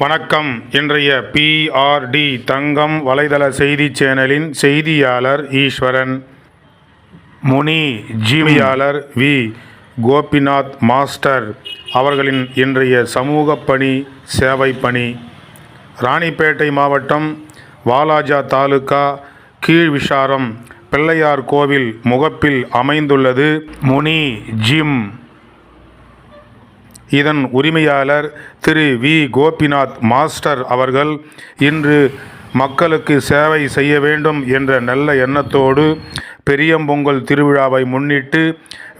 வணக்கம். இன்றைய PRD தங்கம் வலைதள செய்தி சேனலின் செய்தியாளர் ஈஸ்வரன். முனி ஜிமியாளர் வி. கோபிநாத் மாஸ்டர் அவர்களின் இன்றைய சமூக பணி சேவை பணி. ராணிப்பேட்டை மாவட்டம் வாலாஜா தாலுகா கீழ்விசாரம் பிள்ளையார் கோவில் முகப்பில் அமைந்துள்ளது முனி ஜிம். இதன் உரிமையாளர் திரு வி. கோபிநாத் மாஸ்டர் அவர்கள் இன்று மக்களுக்கு சேவை செய்ய வேண்டும் என்ற நல்ல எண்ணத்தோடு பெரியம்பொங்கல் திருவிழாவை முன்னிட்டு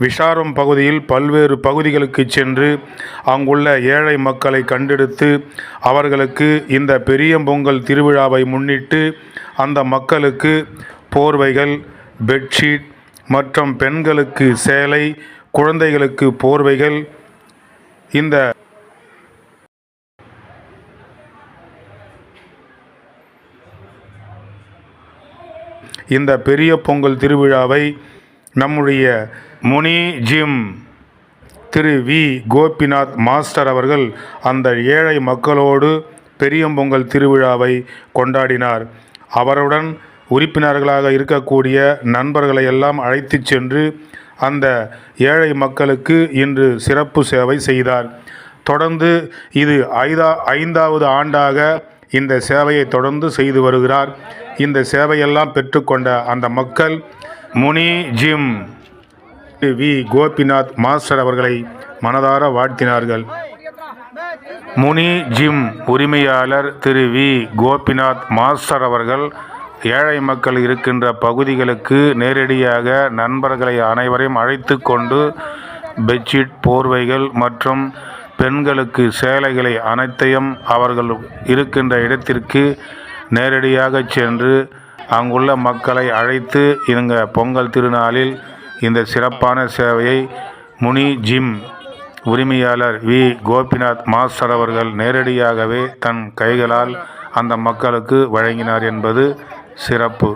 விசாரம் பகுதியில் பல்வேறு பகுதிகளுக்கு சென்று அங்குள்ள ஏழை மக்களை கண்டெடுத்து அவர்களுக்கு இந்த பெரியம்பொங்கல் திருவிழாவை முன்னிட்டு அந்த மக்களுக்கு போர்வைகள், பெட்ஷீட் மற்றும் பெண்களுக்கு சேலை, குழந்தைகளுக்கு போர்வைகள், இந்த பெரிய பொங்கல் திருவிழாவை நம்முடைய முனி ஜிம் திரு வி. கோபிநாத் மாஸ்டர் அவர்கள் அந்த ஏழை மக்களோடு பெரியம்பொங்கல் திருவிழாவை கொண்டாடினார். அவருடன் உறுப்பினர்களாக இருக்கக்கூடிய நண்பர்களை எல்லாம் அழைத்து சென்று அந்த ஏழை மக்களுக்கு இன்று சிறப்பு சேவை செய்தார். தொடர்ந்து இது 5வது ஆண்டாக இந்த சேவையை தொடர்ந்து செய்து வருகிறார். இந்த சேவையெல்லாம் பெற்றுக்கொண்ட அந்த மக்கள் முனி ஜிம் வி. கோபிநாத் மாஸ்டர் அவர்களை மனதார வாழ்த்தினார்கள். முனி ஜிம் உரிமையாளர் திரு வி. கோபிநாத் மாஸ்டர் அவர்கள் ஏழை மக்கள் இருக்கின்ற பகுதிகளுக்கு நேரடியாக நண்பர்களை அனைவரையும் அழைத்து கொண்டு பெட்ஷீட், போர்வைகள் மற்றும் பெண்களுக்கு சேலைகளை அனைத்தையும் அவர்கள் இருக்கின்ற இடத்திற்கு நேரடியாக சென்று அங்குள்ள மக்களை அழைத்து இந்த பொங்கல் திருநாளில் இந்த சிறப்பான சேவையை முனி ஜிம் உரிமையாளர் வி. கோபிநாத் மாஸ்டர் அவர்கள் நேரடியாகவே தன் கைகளால் அந்த மக்களுக்கு வழங்கினார் என்பது சிறப்பு.